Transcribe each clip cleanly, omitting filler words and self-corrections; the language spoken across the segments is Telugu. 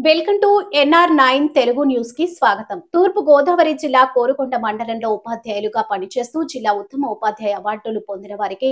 Welcome to NR9 Telugu news కి స్వాగతం. తూర్పు గోదావరి జిల్లా కోరుకొండ మండలంలో ఉపాధ్యాయులుగా పనిచేస్తూ జిల్లా ఉత్తమ ఉపాధ్యాయ అవార్డులు పొందిన వారికి,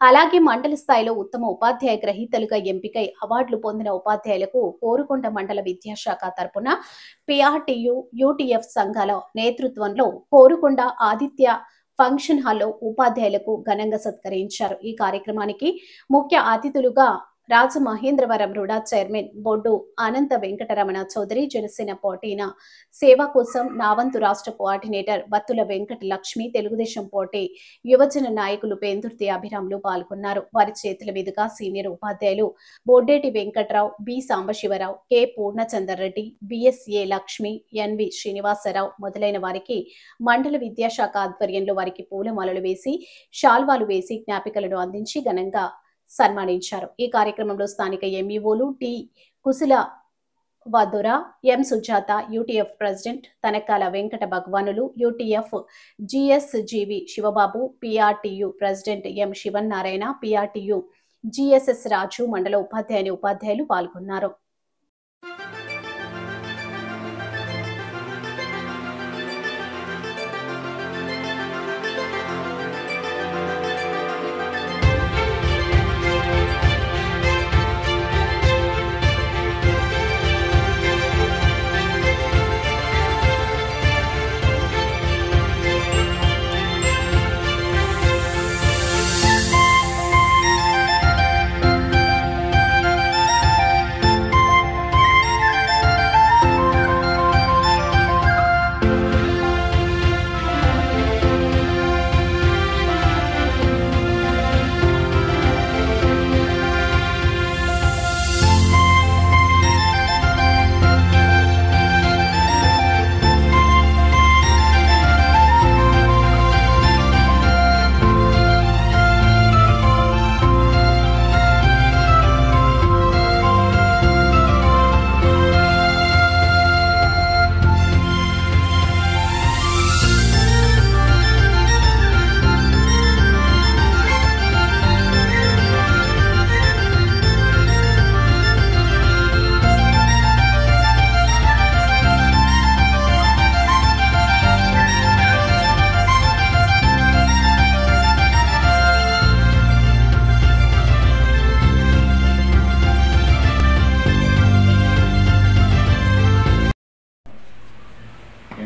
అలాగే మండల స్థాయిలో ఉత్తమ ఉపాధ్యాయ గ్రహీతలుగా ఎంపికై అవార్డులు పొందిన ఉపాధ్యాయులకు కోరుకొండ మండల విద్యాశాఖ తరపున PRTU, UTF సంఘాల నేతృత్వంలో కోరుకొండ ఆదిత్య ఫంక్షన్ హాల్లో ఉపాధ్యాయులకు ఘనంగా సత్కరించారు. ఈ కార్యక్రమానికి ముఖ్య అతిథులుగా రాజమహేంద్రవరం రుడా చైర్మన్ బొడ్డు అనంత వెంకటరమణ చౌదరి, జనసేన పార్టీన సేవ కోసం నావంతు రాష్ట్ర కోఆర్డినేటర్ బత్తుల వెంకట లక్ష్మి, తెలుగుదేశం పార్టీ యువజన నాయకులు పెందుర్తి అభిరాములు పాల్గొన్నారు. వారి చేతుల మీదుగా సీనియర్ ఉపాధ్యాయులు Boddeti Venkatrao, B Sambasivarao, K Purnachandar Reddy, BSA Lakshmi, NV Srinivasarao మొదలైన వారికి మండల విద్యాశాఖ ఆధ్వర్యంలో వారికి పూలమాలలు వేసి, షాల్వాలు వేసి జ్ఞాపికలను అందించి ఘనంగా సన్మానించారు. ఈ కార్యక్రమంలో స్థానిక ఎంఈఓలు టి కుశల వదుర, ఎం Sujatha, UTF president Tanakala Venkata భగవానులు, UTF జిఎస్జీవి Siva Babu, PRTU president M Sivannarayana, PRTU GSS రాజు, మండల ఉపాధ్యాయులు పాల్గొన్నారు.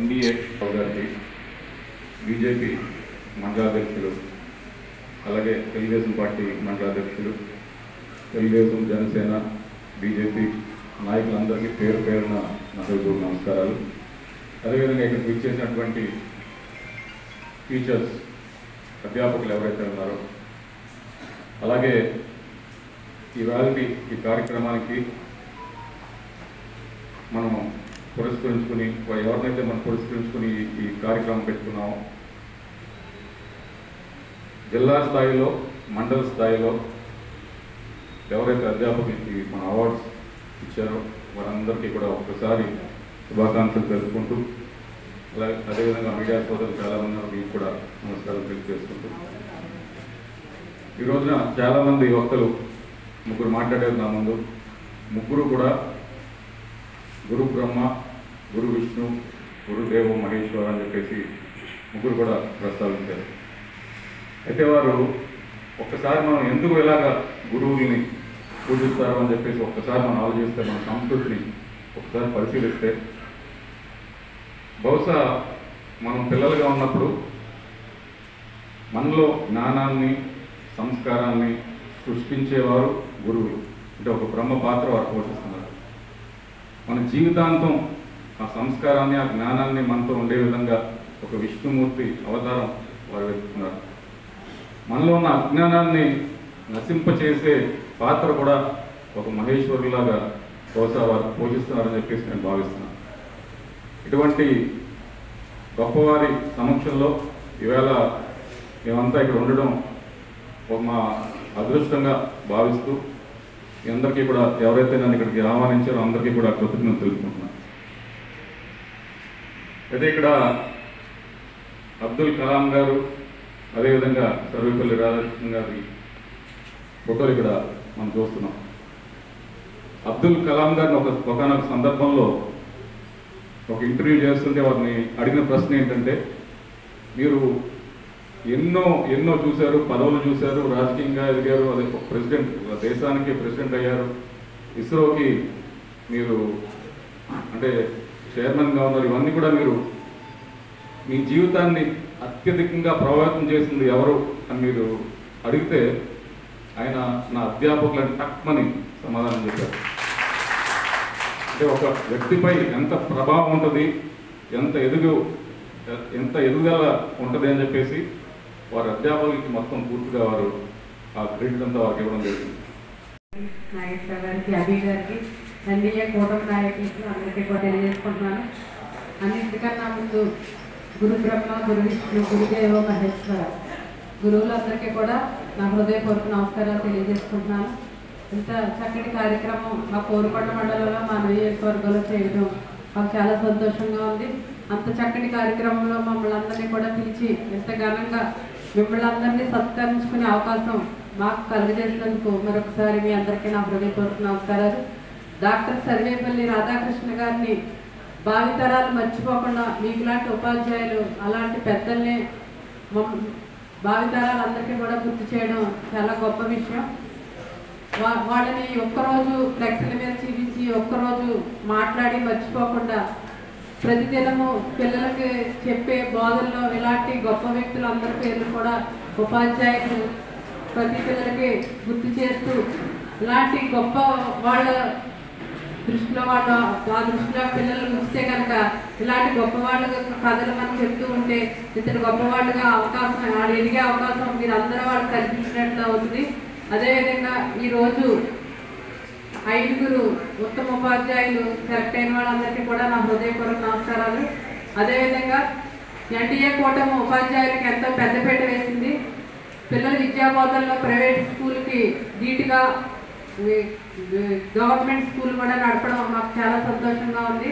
NDA గారికి, బీజేపీ మండలాధ్యక్షులు, అలాగే తెలుగుదేశం పార్టీ మండలాధ్యక్షులు, తెలుగుదేశం, జనసేన, బీజేపీ నాయకులందరికీ పేరు పేరున నా హృదయపూర్వక నమస్కారాలు. అదేవిధంగా ఇక్కడికి విచ్చేసినటువంటి టీచర్స్, అధ్యాపకులు ఎవరైతే ఉన్నారో, అలాగే ఈ కార్యక్రమానికి మనము పురస్కరించుకుని ఎవరినైతే మనం పురస్కరించుకుని ఈ కార్యక్రమం పెట్టుకున్నామో, జిల్లా స్థాయిలో, మండల స్థాయిలో ఎవరైతే అధ్యాపకులకి మన అవార్డ్స్ ఇచ్చారో వారందరికీ కూడా ఒక్కసారి శుభాకాంక్షలు తెలుపుకుంటూ, అలాగే అదేవిధంగా మీడియా సోదరులు చాలామంది ఉన్నారు, మీకు కూడా నమస్కారాలు తెలియజేసుకుంటూ, ఈ రోజున చాలామంది వక్తలు ముగ్గురు మాట్లాడేది నా ముందు. ముగ్గురు కూడా గురు బ్రహ్మ, గురు విష్ణు, గురుదేవ మహేశ్వర అని చెప్పేసి ముగ్గురు కూడా ప్రస్తావించారు. అయితే వారు ఒక్కసారి మనం ఎందుకు ఇలాగా గురువుల్ని పూజిస్తారు అని చెప్పేసి ఒక్కసారి మనం ఆలోచిస్తే, మన సంస్కృతిని ఒకసారి పరిశీలిస్తే, బహుశా మనం పిల్లలుగా ఉన్నప్పుడు మనలో జ్ఞానాన్ని, సంస్కారాన్ని సృష్టించేవారు గురువులు. అంటే ఒక బ్రహ్మ పాత్ర వారు పోషిస్తున్నారు. మన జీవితాంతం ఆ సంస్కారాన్ని, ఆ జ్ఞానాన్ని మనతో ఉండే విధంగా ఒక విష్ణుమూర్తి అవతారం వారు వెతుకుతున్నారు. మనలో ఉన్న అజ్ఞానాన్ని నశింపచేసే పాత్ర కూడా ఒక మహేశ్వరులాగా బహుశా వారు పోషిస్తున్నారని చెప్పేసి నేను భావిస్తున్నాను. ఇటువంటి గొప్పవారి సమక్షంలో ఈవేళ మేమంతా ఇక్కడ ఉండడం ఒక మా అదృష్టంగా భావిస్తూ, మీ అందరికీ కూడా ఎవరైతే నన్ను ఇక్కడికి ఆహ్వానించారో అందరికీ కూడా కృతజ్ఞతలు తెలుపుకుంటున్నాను. అయితే ఇక్కడ అబ్దుల్ కలాం గారు, అదేవిధంగా సర్వేపల్లి రాధాకృష్ణ గారి ఫోటోలు ఇక్కడ మనం చూస్తున్నాం. అబ్దుల్ కలాం గారిని ఒకనొక సందర్భంలో ఒక ఇంటర్వ్యూ చేస్తుంటే వారిని అడిగిన ప్రశ్న ఏంటంటే, మీరు ఎన్నో చూశారు, పదవులు చూశారు, రాజకీయంగా ఎదిగారు, అదే ప్రెసిడెంట్, దేశానికి ప్రెసిడెంట్ అయ్యారు, ఇస్రోకి మీరు అంటే చైర్మన్గా ఉన్నారు, ఇవన్నీ కూడా మీరు మీ జీవితాన్ని అత్యధికంగా ప్రభావితం చేసింది ఎవరు అని మీరు అడిగితే ఆయన నా అధ్యాపకులను టక్మని సమాధానం చెప్పారు. అంటే ఒక వ్యక్తిపై ఎంత ప్రభావం ఉంటుంది, ఎంత ఎదుగుదల ఉంటుంది అని చెప్పేసి వారి అధ్యాపకులకి మొత్తం పూర్తిగా వారు ఆ క్రెడిట్ అంతా వారికి ఇవ్వడం జరిగింది. నాగేశ్వర గారికి, అభి గారికి, ఎన్డీఏ కూటమి నాయకులకు అందరికీ కూడా తెలియజేసుకుంటున్నాను. అన్నింటికన్నా ముందు గురు బ్రహ్మ, గురు విష్ణు, గురుదేవ మహేశ్వర గురువులందరికీ కూడా నా హృదయపూర్వక నమస్కారాలు తెలియజేసుకుంటున్నాను. ఇంత చక్కటి కార్యక్రమం మా కోరుకొండ మండలంలో మా నియోజకవర్గంలో చేయడం మాకు చాలా సంతోషంగా ఉంది. అంత చక్కటి కార్యక్రమంలో మమ్మల్ని అందరినీ కూడా పిలిచి ఎంత ఘనంగా మిమ్మల్ని అందరినీ సత్కరించుకునే అవకాశం మాకు కలుగజేసినందుకు మరొకసారి మీ అందరికీ నా హృదయపూర్వక నమస్కారాలు. డాక్టర్ సర్వేపల్లి రాధాకృష్ణ గారిని భావితరాలు మర్చిపోకుండా మీకులాంటి ఉపాధ్యాయులు, అలాంటి పెద్దల్ని భావితరాలు అందరికీ కూడా గుర్తు చేయడం చాలా గొప్ప విషయం. వాళ్ళని ఒక్కరోజు ఫ్లెక్స్ల మీద చూపించి ఒక్కరోజు మాట్లాడి మర్చిపోకుండా ప్రతిదినము పిల్లలకి చెప్పే బోధనలో ఇలాంటి గొప్ప వ్యక్తులు అందరి పేర్లు కూడా ఉపాధ్యాయులు ప్రతి పిల్లలకి గుర్తు చేస్తూ ఇలాంటి గొప్ప వాళ్ళ దృష్టిలో ఆ దృష్టిలో పిల్లలు ఉంచితే కనుక ఇలాంటి గొప్ప వాళ్ళ కథలు మనం చెప్తూ ఉంటే ఇద్దరు గొప్పవాళ్ళుగా అవకాశం ఎదిగే అవకాశం మీరు అందరూ వాళ్ళకి కల్పించినట్లు అవుతుంది. అదేవిధంగా ఈరోజు 5 ఉత్తమ ఉపాధ్యాయులు సెలెక్ట్ అయిన వాళ్ళందరికీ కూడా నా హృదయపూర్వక నమస్కారాలు. అదేవిధంగా ఎన్డీఏ కూటమి ఉపాధ్యాయులకి ఎంతో పెద్దపీట వేసింది. పిల్లల విద్యాబోధనలో ప్రైవేట్ స్కూల్కి ధీటుగా గవర్నమెంట్ స్కూల్ కూడా నడపడం మాకు చాలా సంతోషంగా ఉంది.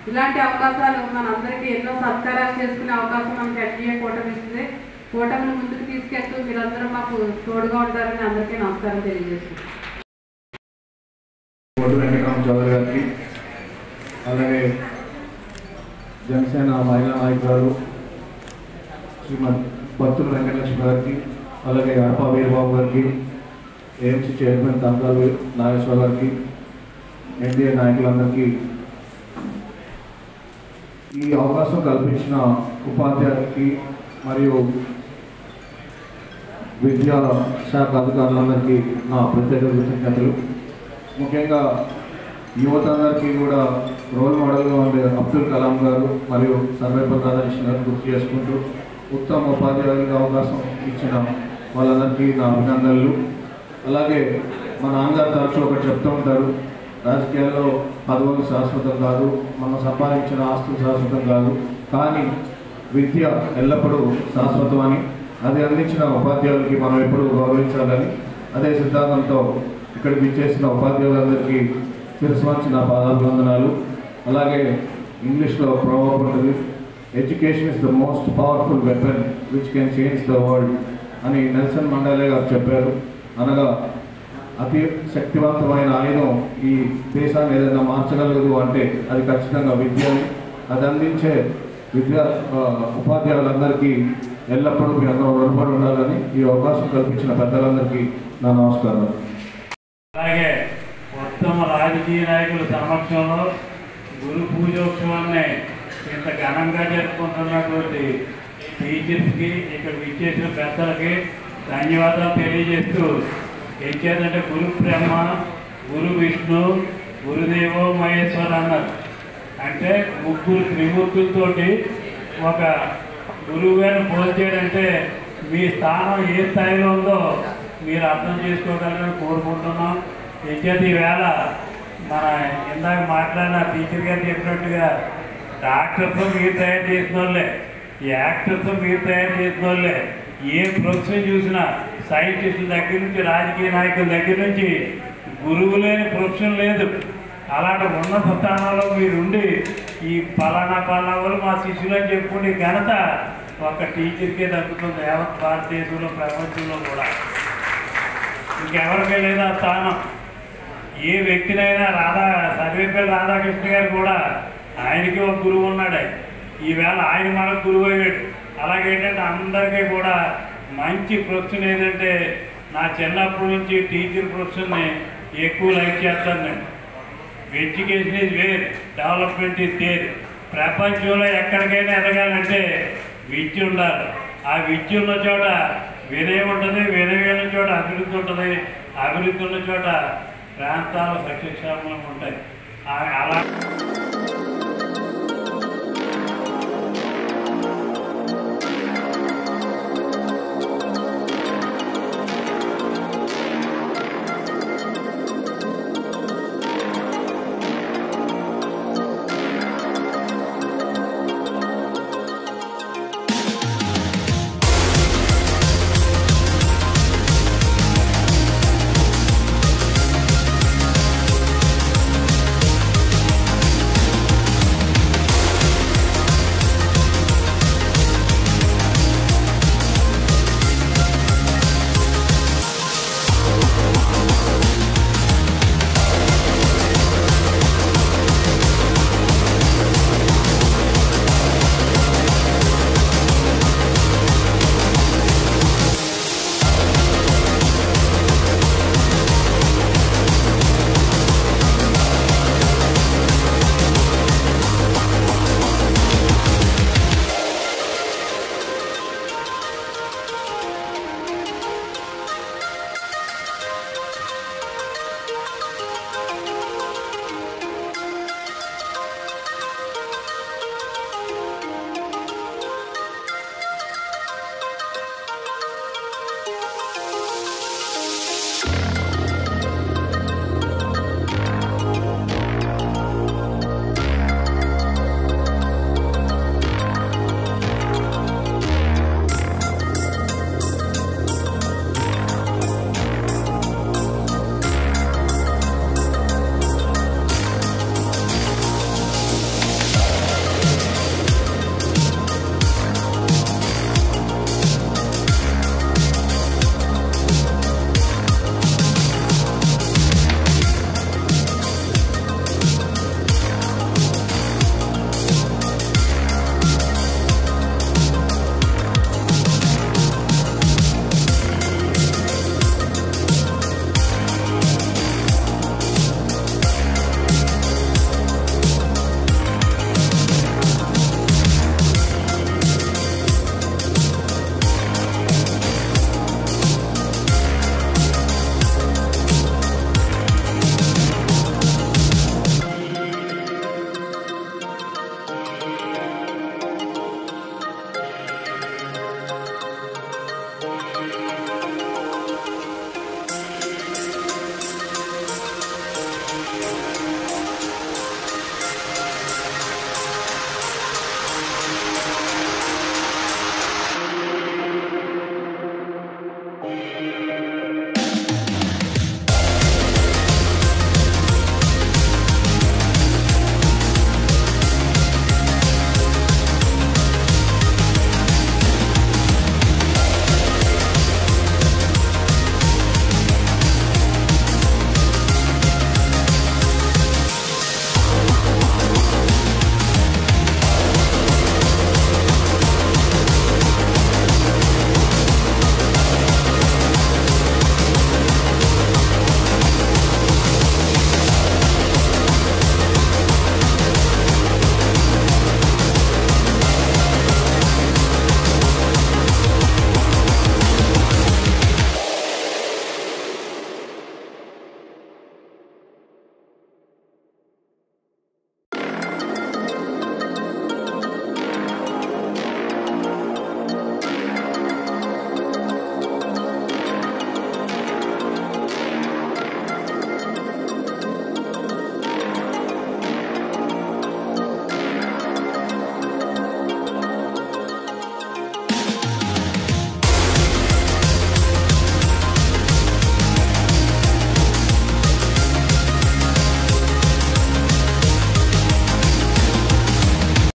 ఇలాంటి అవకాశాలు మనందరికీ ఎన్నో సత్కారాలు చేసుకునే అవకాశం మనకి ఎన్డీఏ కూటమి ఇస్తుంది. కూటమిని ముందుకు తీసుకెళ్తూ మీరందరూ మాకు తోడుగా ఉంటారని అందరికీ నమస్కారం తెలియజేస్తున్నాను. చౌదరి గారికి, అలాగే జనసేన మహిళా నాయకురాలు శ్రీమతి పత్తుల వెంకటలక్ష్మి గారికి, అలాగే అడప వీరబాబు గారికి, ఏఎంసీ చైర్మన్ తంకాలు నాగేశ్వర గారికి, ఎన్డీఏ నాయకులందరికీ ఈ అవకాశం కల్పించిన ఉపాధ్యాయులకి మరియు విద్యా శాఖ అధికారులందరికీ నా ప్రత్యేక కృతజ్ఞతలు. ముఖ్యంగా యువత అందరికీ కూడా రోల్ మోడల్గా ఉండే అబ్దుల్ కలాం గారు మరియు సర్వేపల్లి రాధాకృష్ణ గారు గుర్తు చేసుకుంటూ ఉత్తమ ఉపాధ్యాయులకు అవకాశం ఇచ్చిన వాళ్ళందరికీ నా అభినందనలు. అలాగే మా నాన్నగారు తరచూ ఒకటి చెప్తూ ఉంటారు, రాజకీయాల్లో పదవులు శాశ్వతం కాదు, మనం సంపాదించిన ఆస్తులు శాశ్వతం కాదు, కానీ విద్య ఎల్లప్పుడూ శాశ్వతం అని, అది అందించిన ఉపాధ్యాయులకి మనం ఎప్పుడూ గౌరవించాలని, అదే సిద్ధాంతంతో ఇక్కడికి ఇచ్చేసిన ఉపాధ్యాయులందరికీ శిరస్సు వంచి నా పాదాభివందనాలు. అలాగే ఇంగ్లీష్లో ప్రొవర్బ్ ఉంటుంది, education is the most powerful weapon which can change the world అని నెల్సన్ మండేలా గారు చెప్పారు. అనగా అతి శక్తివంతమైన ఆయుధం ఈ దేశాన్ని ఏదైనా మార్చగలదు అంటే అది ఖచ్చితంగా విద్యని. అది అందించే ఉపాధ్యాయులందరికీ ఎల్లప్పుడూ మీ అందరూ రుణపడి ఉండాలని ఈ అవకాశం కల్పించిన పెద్దలందరికీ నా నమస్కారం. అలాగే ఉత్తమ రాజకీయ నాయకుల సమక్షంలో గురు పూజోత్సవాన్ని ఇంత ఘనంగా జరుపుకుంటున్నటువంటి టీచర్స్కి, ఇక్కడ విచ్చేసిన పెద్దలకి ధన్యవాదాలు తెలియజేస్తూ, ఏం చేద్దంటే గురు బ్రహ్మ, గురు విష్ణు, గురుదేవో మహేశ్వర అన్నారు. అంటే 3 త్రిమూర్తులతోటి ఒక గురువు గారిని పోల్చేయడంటే మీ స్థానం ఏ స్థాయిలో ఉందో మీరు అర్థం చేసుకోగలరని కోరుకుంటున్నాం. ఇంకేది ఈవేళ మన ఇందాక మాట్లాడిన టీచర్ గారు చెప్పినట్టుగా డాక్టర్స్ మీరు తయారు చేసిన వాళ్ళే, యాక్టర్స్ మీరు తయారు చేసిన వాళ్ళే, ఏ ప్రొఫెషన్ చూసినా సైంటిస్టుల దగ్గర నుంచి రాజకీయ నాయకుల దగ్గర నుంచి గురువు లేని ప్రొఫెషన్ లేదు. అలాంటి ఉన్నత స్థానంలో మీరుండి ఈ పలానా వాళ్ళు మా శిష్యులు అని చెప్పుకునే ఘనత ఒక టీచర్కే దక్కుతుంది యావత్ భారతదేశంలో, ప్రపంచంలో కూడా ఇంకెవరికే లేదు ఆ స్థానం. ఏ వ్యక్తినైనా సర్వేపల్లి రాధాకృష్ణ గారు కూడా ఆయనకి ఒక గురువు ఉన్నాడు. ఈవేళ ఆయన మనకు గురువు అయ్యాడు. అలాగేంటంటే అందరికీ కూడా మంచి ప్రొఫెషన్ ఏంటంటే నా చిన్నప్పటి నుంచి టీచర్ ప్రొఫెషన్ని ఎక్కువ లైక్ చేస్తాను నేను. Education is where, development is there. ప్రపంచంలో ఎక్కడికైనా ఎదగాలంటే విద్య ఉండాలి. ఆ విద్య ఉన్న చోట వినయం ఉంటుంది, వినయం ఉన్న చోట అభివృద్ధి ఉంటుంది, అభివృద్ధి ఉన్న చోట ప్రాంతాలు సస్యశ్యామలం ఉంటాయి. అలా